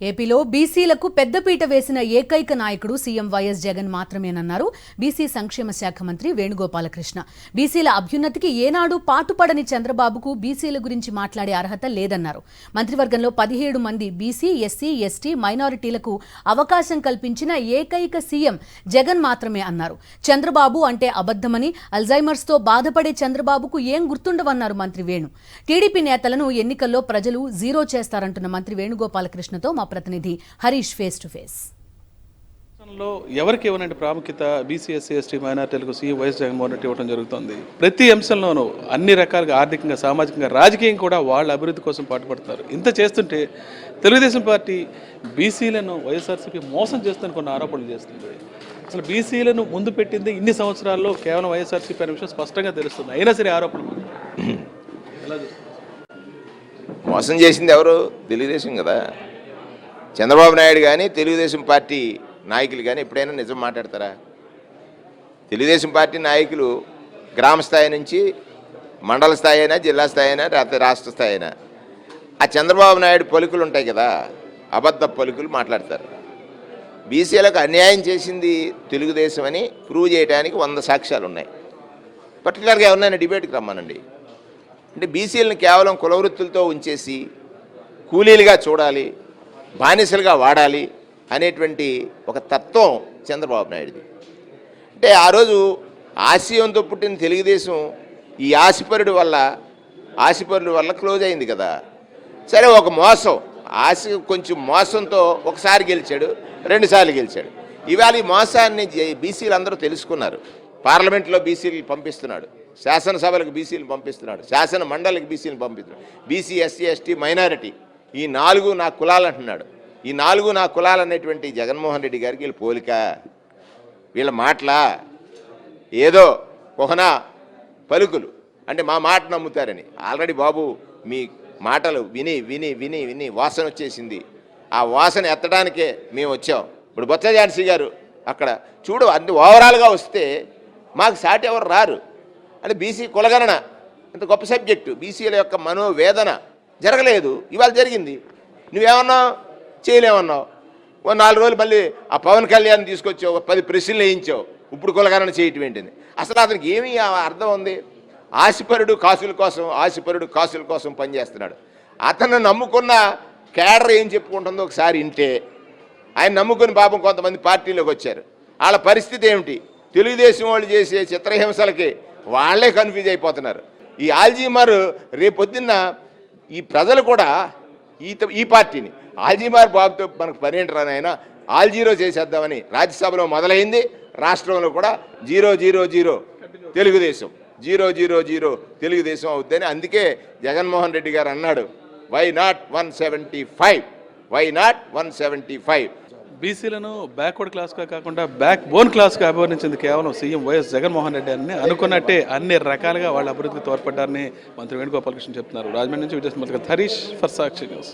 ఏపీలో బీసీలకు పెద్దపీట వేసిన ఏకైక నాయకుడు సీఎం వైఎస్ జగన్ మాత్రమేనన్నారు బీసీ సంక్షేమ శాఖ మంత్రి వేణుగోపాలకృష్ణ. బీసీల అభ్యున్నతికి ఏనాడు పాటుపడని చంద్రబాబుకు బీసీల గురించి మాట్లాడే అర్హత లేదన్నారు. మంత్రివర్గంలో 17 మంది బీసీ, ఎస్సీ, ఎస్టీ, మైనారిటీలకు అవకాశం కల్పించిన ఏకైక సీఎం జగన్ మాత్రమే అన్నారు. చంద్రబాబు అంటే అబద్ధమని, అల్జైమర్స్తో బాధపడే చంద్రబాబుకు ఏం గుర్తుండవన్నారు మంత్రి వేణు. టీడీపీ నేతలను ఎన్నికల్లో ప్రజలు జీరో చేస్తారంటున్న మంత్రి వేణుగోపాలకృష్ణతో మా ప్రతినిధి హరీష్ ఫేస్ టు ఫేస్. ఎవరికి ఇవ్వనండి ప్రాముఖ్యత బీసీ, ఎస్సీ, ఎస్టీ, మైనార్టీలకు సీఎం వైఎస్ జగన్మోహన్ రెడ్డి ఇవ్వడం జరుగుతుంది. ప్రతి అంశంలోనూ అన్ని రకాలుగా ఆర్థికంగా, సామాజికంగా, రాజకీయం కూడా వాళ్ళ అభివృద్ధి కోసం పాటుపడుతున్నారు. ఇంత చేస్తుంటే తెలుగుదేశం పార్టీ బీసీలను వైఎస్ఆర్సీపీ మోసం చేస్తుందని కొన్ని ఆరోపణలు చేస్తుంది. అసలు బీసీలను ముందు పెట్టింది ఇన్ని సంవత్సరాల్లో కేవలం వైఎస్ఆర్సీపీ అనే విషయం స్పష్టంగా తెలుస్తుంది. అయినా సరే ఆరోపణలు ఎలా మోసం చేసింది ఎవరు? తెలుగుదేశం కదా. చంద్రబాబు నాయుడు కానీ తెలుగుదేశం పార్టీ నాయకులు కానీ ఎప్పుడైనా నిజం మాట్లాడతారా? తెలుగుదేశం పార్టీ నాయకులు గ్రామ స్థాయి నుంచి మండల స్థాయి అయినా, జిల్లా స్థాయి అయినా, రాష్ట్ర స్థాయి అయినా ఆ చంద్రబాబు నాయుడు పలుకులు ఉంటాయి కదా, అబద్ధ పలుకులు మాట్లాడతారు. బీసీలకు అన్యాయం చేసింది తెలుగుదేశం అని ప్రూవ్ చేయడానికి 100 సాక్ష్యాలు ఉన్నాయి. పర్టికులర్గా ఎవరినైనా డిబేట్కి రమ్మానండి. అంటే బీసీలను కేవలం కులవృత్తులతో ఉంచేసి కూలీలుగా చూడాలి, బానిసలుగా వాడాలి అనేటువంటి ఒక తత్వం చంద్రబాబు నాయుడుది. అంటే ఆ రోజు ఆశయంతో పుట్టిన తెలుగుదేశం ఈ ఆశపరుల వల్ల క్లోజ్ అయింది కదా. సరే, ఒక మోసం, కొంచెం మోసంతో ఒకసారి గెలిచాడు, 2 సార్లు గెలిచాడు. ఇవాళ ఈ మోసాన్ని బీసీలు అందరూ తెలుసుకున్నారు. పార్లమెంట్లో బీసీలు పంపిస్తున్నాడు, శాసనసభలకు బీసీలు పంపిస్తున్నాడు, శాసన మండలికి బీసీలు పంపిస్తున్నాడు. బీసీ, ఎస్సీ, ఎస్టీ, మైనారిటీ ఈ 4 నా కులాలు అంటున్నాడు. ఈ 4 నా కులాలు అనేటువంటి జగన్మోహన్ రెడ్డి గారికి వీళ్ళ పోలిక, వీళ్ళ మాటలా ఏదో ఒకనా పలుకులు అంటే మా మాట నమ్ముతారని. ఆల్రెడీ బాబు మీ మాటలు విని విని విని విని వాసన వచ్చేసింది. ఆ వాసన ఎత్తడానికే మేము వచ్చాం. ఇప్పుడు బొత్స ఝాన్సీ గారు అక్కడ చూడు, అన్ని ఓవరాల్గా వస్తే మాకు సాటి ఎవరు రారు. అంటే బీసీ కులగణన ఇంత గొప్ప సబ్జెక్టు, బీసీల యొక్క మనోవేదన జరగలేదు, ఇవాళ జరిగింది. నువ్వేమన్నావు? చేయలేమన్నావు. 4 రోజులు మళ్ళీ ఆ పవన్ కళ్యాణ్ తీసుకొచ్చావు, 10 ప్రశ్నలు వేయించావు. ఇప్పుడు కులగణన చేయటం ఏంటిది? అసలు అతనికి ఏమీ అర్థం ఉంది? ఆశపరుడు కాసుల కోసం పనిచేస్తున్నాడు. అతను నమ్ముకున్న కేడర్ ఏం చెప్పుకుంటుందో ఒకసారి వింటే, ఆయన నమ్ముకుని పాపం కొంతమంది పార్టీలోకి వచ్చారు. వాళ్ళ పరిస్థితి ఏమిటి? తెలుగుదేశం వాళ్ళు చేసే చిత్రహింసలకి వాళ్ళే కన్ఫ్యూజ్ అయిపోతున్నారు. ఈ ఆల్జీమర్ రేపొద్దున్న ఈ ప్రజలు కూడా ఈ పార్టీని ఆల్జీమర్ బాబుతో మనకు పనేంటరానైనా ఆల్జీరో చేసేద్దామని రాజ్యసభలో మొదలైంది. రాష్ట్రంలో కూడా 000 తెలుగుదేశం, 000 తెలుగుదేశం అవుద్దని. అందుకే జగన్మోహన్ రెడ్డి గారు అన్నాడు, వై నాట్ 175? బీసీలను బ్యాక్వర్డ్ క్లాస్గా కాకుండా బ్యాక్ బోన్ క్లాస్గా అభివర్ణించింది కేవలం సీఎం వైఎస్ జగన్మోహన్ రెడ్డి అని అనుకున్నట్టే అన్ని రకాలుగా వాళ్ళ అభివృద్ధికి తోడ్పడ్డారని మంత్రి వేణుగోపాలకృష్ణ చెప్తున్నారు. రాజమండ్రి నుంచి Vijay Harish for Sakshi news.